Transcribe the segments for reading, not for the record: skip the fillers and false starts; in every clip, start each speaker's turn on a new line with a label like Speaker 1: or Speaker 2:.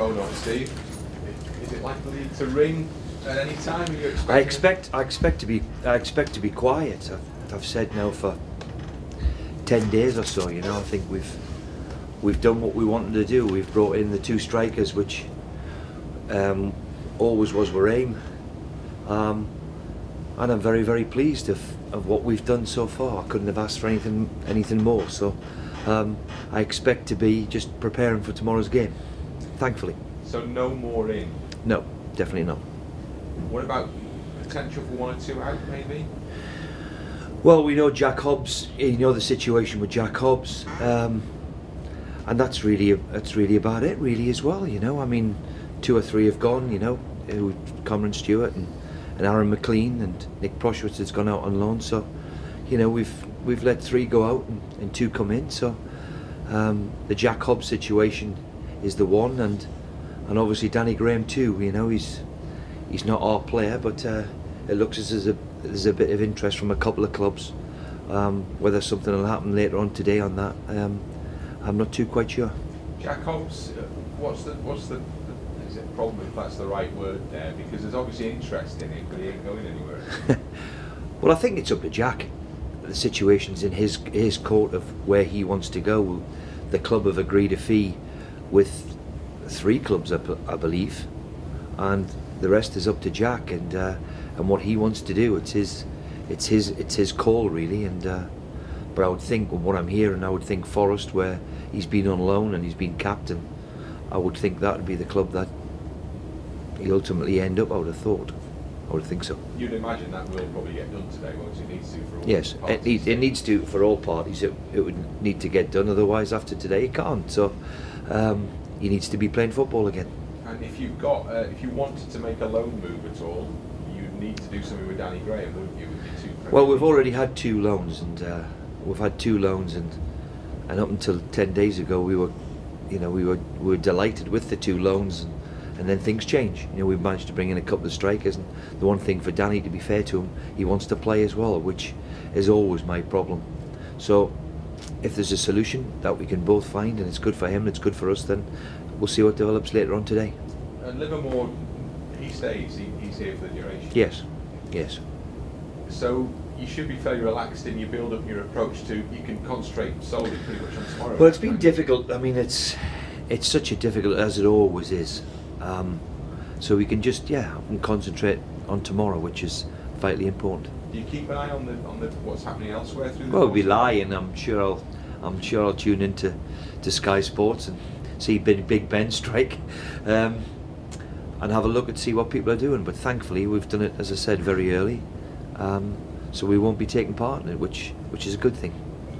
Speaker 1: phone up, Steve. Is it likely to ring at any time? Are you expecting?
Speaker 2: I expect to be quiet. I've said now for 10 days or so. You know, I think we've done what we wanted to do. We've brought in the two strikers, which always was our aim, and I'm very, very pleased of what we've done so far. I couldn't have asked for anything more. So I expect to be just preparing for tomorrow's game, thankfully.
Speaker 1: So no more in?
Speaker 2: No, definitely not.
Speaker 1: What about potential for one or two out, maybe?
Speaker 2: Well, we know Jack Hobbs. You know the situation with Jack Hobbs, and that's really about it, really, as well. You know, I mean, 2 or 3 have gone. You know, Cameron Stewart and Aaron McLean and Nick Proshwitz has gone out on loan. So, you know, we've let 3 go out and 2 come in. So, the Jack Hobbs situation is the one, and obviously Danny Graham too. You know, he's not our player, but it looks as if there's a bit of interest from a couple of clubs. Whether something will happen later on today on that, I'm not too quite sure.
Speaker 1: Jack Hobbs, what's the is it problem, if that's the right word there? Because there's obviously interest in it, but he ain't going anywhere.
Speaker 2: Well, I think it's up to Jack. The situation's in his court of where he wants to go. The club have agreed a fee with 3 clubs, I believe, and the rest is up to Jack and what he wants to do. It's his call, really. And but I would think, what I'm hearing, I would think Forest, where he's been on loan and he's been captain, I would think that would be the club that he ultimately end up. I would have thought. I would think so.
Speaker 1: You'd imagine that will probably get done today, won't it? It needs to for all
Speaker 2: yes,
Speaker 1: parties.
Speaker 2: it needs to for all parties. It would need to get done. Otherwise, after today, it can't. So he needs to be playing football again.
Speaker 1: And if you wanted to make a loan move at all, you'd need to do something with Danny Graham, wouldn't you? With your 2
Speaker 2: Well, we've already had 2 loans, and we've had 2 loans, and up until 10 days ago, we were delighted with the 2 loans, and then things change. You know, we've managed to bring in a couple of strikers, and the one thing for Danny, to be fair to him, he wants to play as well, which is always my problem. So, if there's a solution that we can both find, and it's good for him, and it's good for us, then we'll see what develops later on today.
Speaker 1: And Livermore, he stays. He's here for the duration.
Speaker 2: Yes.
Speaker 1: So you should be fairly relaxed in your build-up, and your approach to. You can concentrate solely pretty much on tomorrow.
Speaker 2: Well, it's been difficult. I mean, it's such a difficult, as it always is. So we can just concentrate on tomorrow, which is vitally important.
Speaker 1: Do you keep an eye on the what's happening elsewhere through the?
Speaker 2: Well, we'll be lying. I'm sure I'll tune into Sky Sports and see Big Ben strike, and have a look and see what people are doing. But thankfully, we've done it, as I said, very early, so we won't be taking part in it, which is a good thing.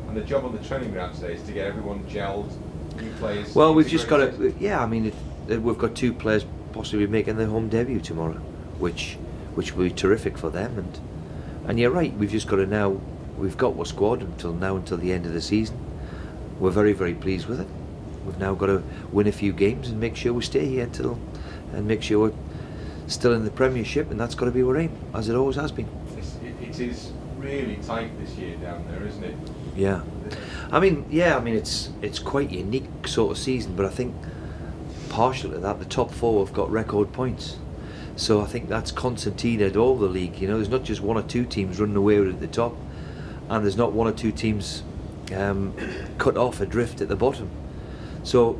Speaker 1: And the job on the training ground today is to get everyone gelled, new players.
Speaker 2: Well, we've just got to. Yeah, I mean, we've got 2 players possibly making their home debut tomorrow, which will be terrific for them. And you're right. We've just got to now. We've got our squad until the end of the season. We're very, very pleased with it. We've now got to win a few games and make sure we stay here and make sure we're still in the Premiership, and that's got to be our aim, as it always has been.
Speaker 1: It is really tight this year down there, isn't it?
Speaker 2: Yeah. I mean, it's quite a unique sort of season, but I think partial to that, the top 4 have got record points. So I think that's concertinaed all the league. You know, there's not just 1 or 2 teams running away with it at the top, and there's not 1 or 2 teams cut off adrift at the bottom. So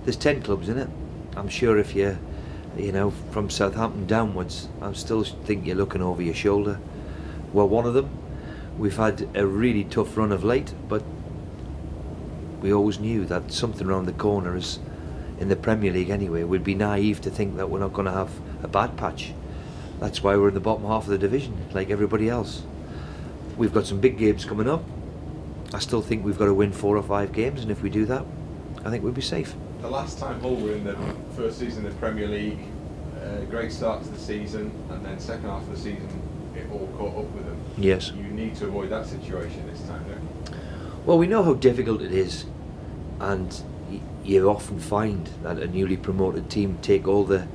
Speaker 2: there's 10 clubs in it. I'm sure if you from Southampton downwards, I still think you're looking over your shoulder. Well, one of them. We've had a really tough run of late, but we always knew that something around the corner is in the Premier League anyway. We'd be naive to think that we're not going to have a bad patch. That's why we're in the bottom half of the division, like everybody else. We've got some big games coming up. I still think we've got to win 4 or 5 games, and if we do that, I think we'll be safe.
Speaker 1: The last time Hull were in the first season of the Premier League, great start to the season, and then second half of the season, it all caught up with them.
Speaker 2: Yes.
Speaker 1: You need to avoid that situation this time, don't you?
Speaker 2: Well, we know how difficult it is, and you often find that a newly promoted team take all the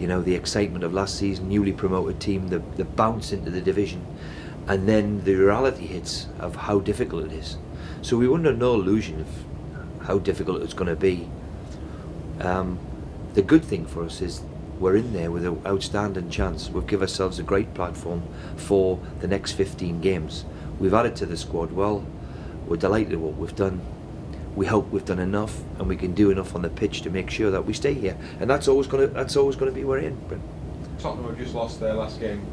Speaker 2: excitement of last season, newly promoted team, the bounce into the division, and then the reality hits of how difficult it is. So we were under no illusion of how difficult it's going to be. the good thing for us is we're in there with an outstanding chance. We've given ourselves a great platform for the next 15 games. We've added to the squad well. We're delighted with what we've done. We hope we've done enough, and we can do enough on the pitch to make sure that we stay here. And that's always going to be where we're in.
Speaker 1: Tottenham have just lost their last game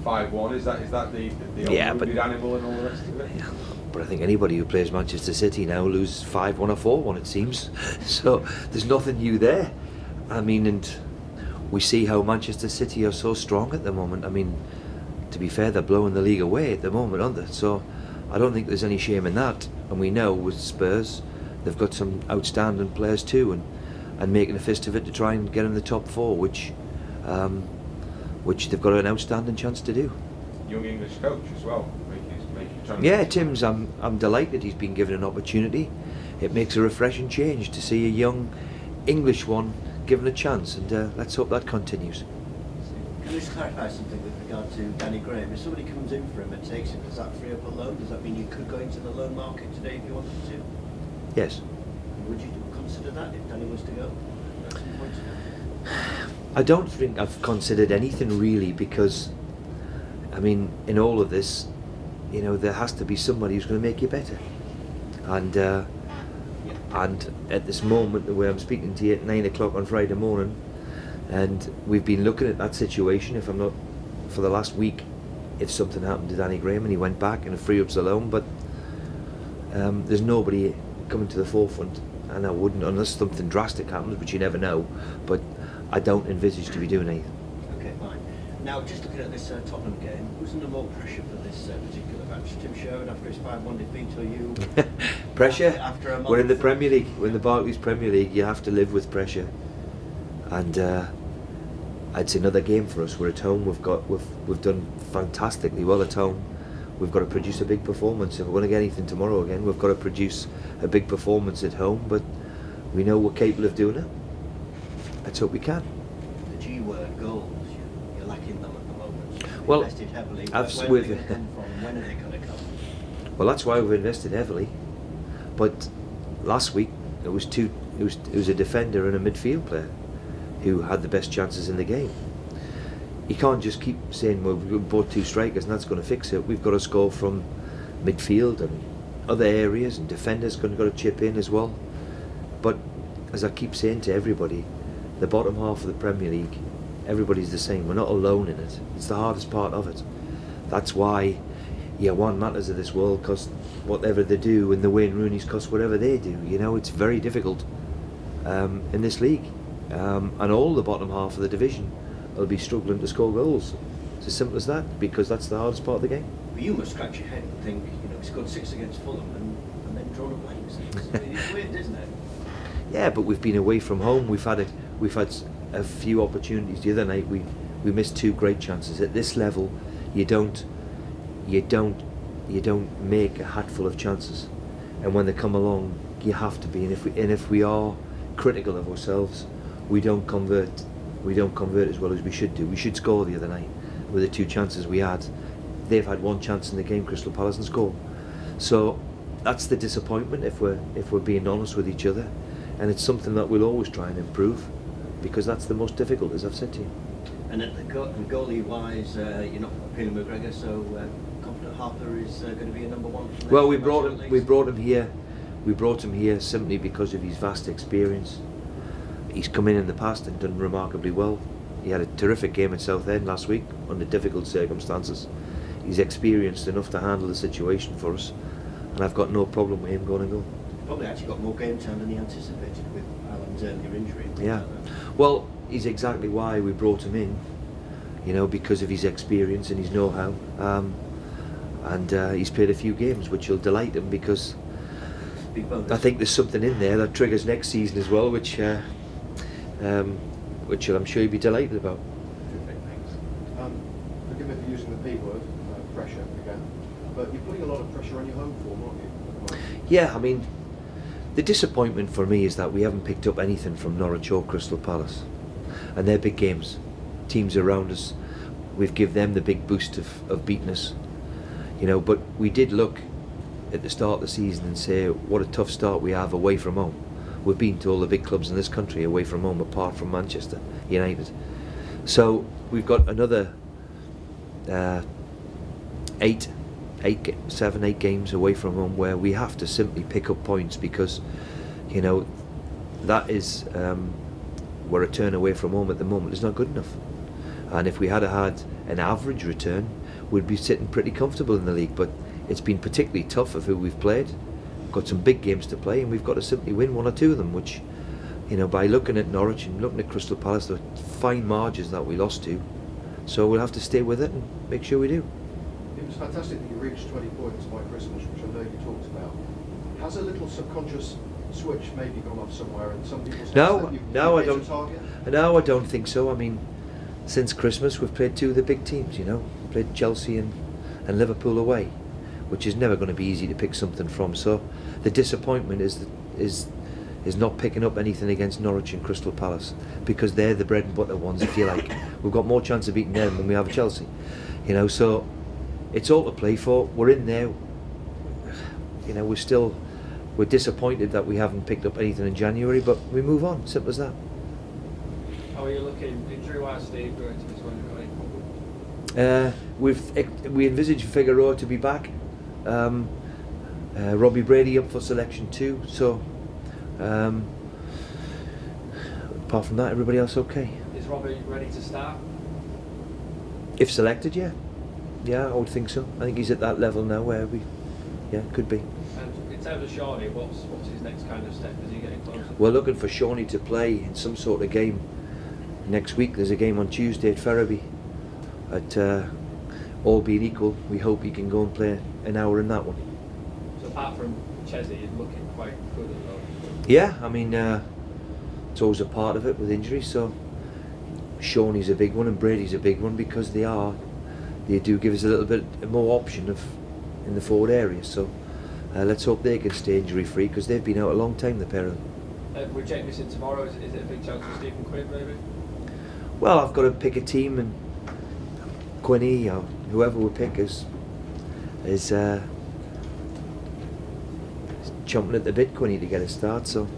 Speaker 1: 5-1. Is that the
Speaker 2: Yeah, but
Speaker 1: animal and all the rest of it?
Speaker 2: Yeah, but I think anybody who plays Manchester City now loses 5-1 or 4-1, it seems. So there's nothing new there. I mean, and we see how Manchester City are so strong at the moment. I mean, to be fair, they're blowing the league away at the moment, aren't they? So I don't think there's any shame in that. And we know with Spurs, they've got some outstanding players too, and making a fist of it to try and get in the top 4, which they've got an outstanding chance to do.
Speaker 1: Young English coach as well.
Speaker 2: Yeah, Tim's. I'm delighted he's been given an opportunity. It makes a refreshing change to see a young English one given a chance, and let's hope that continues.
Speaker 3: Can you just clarify something with regard to Danny Graham? If somebody comes in for him and takes him, does that free up a loan? Does that mean you could go into the loan market today if you wanted to?
Speaker 2: Yes.
Speaker 3: Would you consider that if Danny was to go at some point?
Speaker 2: I don't think I've considered anything really, because, I mean, in all of this, you know, there has to be somebody who's going to make you better. And at this moment, the way I'm speaking to you at 9 o'clock on Friday morning, and we've been looking at that situation, if I'm not, for the last week, if something happened to Danny Graham and he went back and it free ups the loan, but there's nobody coming to the forefront, and I wouldn't, unless something drastic happens, which you never know, but I don't envisage to be doing anything.
Speaker 3: Okay, fine. Now, just looking at this Tottenham game, who's under more pressure for this particular match? Tim Sherwood after his 5-1 defeat, or you?
Speaker 2: Pressure?
Speaker 3: After a month?
Speaker 2: We're in the Premier League. We're in the Barclays Premier League. You have to live with pressure. And it's another game for us. We're at home. We've done fantastically well at home. We've got to produce a big performance. If we're going to get anything tomorrow again, we've got to produce a big performance at home. But we know we're capable of doing it. Let's hope we can.
Speaker 3: The G word, goals. You're lacking them at the moment.
Speaker 2: Well,
Speaker 3: invested heavily. Where
Speaker 2: I've
Speaker 3: are they going to come from? When are they going to come?
Speaker 2: Well, that's why we've invested heavily. But last week it was a defender and a midfield player who had the best chances in the game. You can't just keep saying, well, we've bought 2 strikers and that's going to fix it. We've got to score from midfield and other areas, and defenders got to chip in as well. But as I keep saying to everybody, the bottom half of the Premier League, everybody's the same. We're not alone in it. It's the hardest part of it. That's why Year 1 matters of this world, cost whatever they do, and the Wayne Rooney's cost whatever they do. You know, it's very difficult in this league. And all the bottom half of the division will be struggling to score goals. It's as simple as that, because that's the hardest part of the game.
Speaker 3: Well, you must scratch your head and think, you know, he scored 6 against Fulham and then drawn a blank. It's weird, isn't it?
Speaker 2: Yeah, but we've been away from home. We've had a few opportunities. The other night we missed 2 great chances. At this level, you don't make a hatful of chances, and when they come along, you have to be. And if we are critical of ourselves, we don't convert as well as we should do. We should score the other night with the 2 chances we had. They've had 1 chance in the game, Crystal Palace, and score. So that's the disappointment, if we're being honest with each other, and it's something that we'll always try and improve, because that's the most difficult, as I've said to you.
Speaker 3: And at the goalie wise, you're not appealing McGregor, so confident Harper is going to be a number 1. For
Speaker 2: Well, we brought him here. We brought him here simply because of his vast experience. He's come in the past and done remarkably well. He had a terrific game at Southend last week under difficult circumstances. He's experienced enough to handle the situation for us, and I've got no problem with him going and goal.
Speaker 3: Probably actually got more game time than he anticipated with Alan's earlier injury.
Speaker 2: Yeah. Well, he's exactly why we brought him in, you know, because of his experience and his know-how. And he's played a few games, which will delight him, because I think there's something in there that triggers next season as well, which I'm sure you'll be delighted about.
Speaker 4: Forgive me for using the P word, pressure again, but you're putting a lot of pressure on your home form, aren't you?
Speaker 2: Yeah, I mean, the disappointment for me is that we haven't picked up anything from Norwich or Crystal Palace, and they're big games. Teams around us, we've given them the big boost of beating us, you know. But we did look at the start of the season and say, what a tough start we have away from home. we've been to all the big clubs in this country away from home, apart from Manchester United. So we've got another 7, 8 games away from home where we have to simply pick up points, because that is where a turn away from home at the moment is not good enough. And if we had had an average return, we'd be sitting pretty comfortable in the league. But it's been particularly tough of who we've played. We've got some big games to play, and we've got to simply win 1 or 2 of them, which, by looking at Norwich and looking at Crystal Palace, the fine margins that we lost to. So we'll have to stay with it and make sure we do.
Speaker 4: It was fantastic that you reached 20 points by Christmas, which I know you talked about. Has a little subconscious switch maybe gone off somewhere in some people's heads that you've
Speaker 2: I
Speaker 4: hit a
Speaker 2: don't.
Speaker 4: target?
Speaker 2: No, I don't think so. I mean, since Christmas we've played 2 of the big teams. Played Chelsea and Liverpool away, which is never going to be easy to pick something from. So the disappointment is not picking up anything against Norwich and Crystal Palace, because they're the bread and butter ones, if you like. We've got more chance of beating them than we have Chelsea. So it's all to play for. We're in there. We're disappointed that we haven't picked up anything in January, but we move on. Simple as that.
Speaker 5: How are you looking injury-wise, Steve, going to this one?
Speaker 2: We envisage Figueroa to be back. Robbie Brady up for selection too. So apart from that, everybody else okay.
Speaker 5: Is Robbie ready to start?
Speaker 2: If selected, yeah, I would think so. I think he's at that level now where could be.
Speaker 5: And in terms of Shawnee, what's his next kind of step? Is he getting closer?
Speaker 2: We're looking for Shawnee to play in some sort of game next week. There's a game on Tuesday at Ferriby. All being equal, we hope he can go and play an hour in that one.
Speaker 5: So apart from Chesney, he's looking quite good as well.
Speaker 2: Yeah, I mean, it's always a part of it with injuries. So Shawnee's a big one and Brady's a big one, because they do give us a little bit more option in the forward area. So let's hope they can stay injury free, because they've been out a long time, the pair of them.
Speaker 5: With Jake missing tomorrow, is it a big chance for Stephen Quinn maybe?
Speaker 2: Well, I've got to pick a team, and Quinny or whoever we pick is chomping at the bit, Quinny, to get a start. So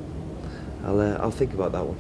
Speaker 2: I'll think about that one.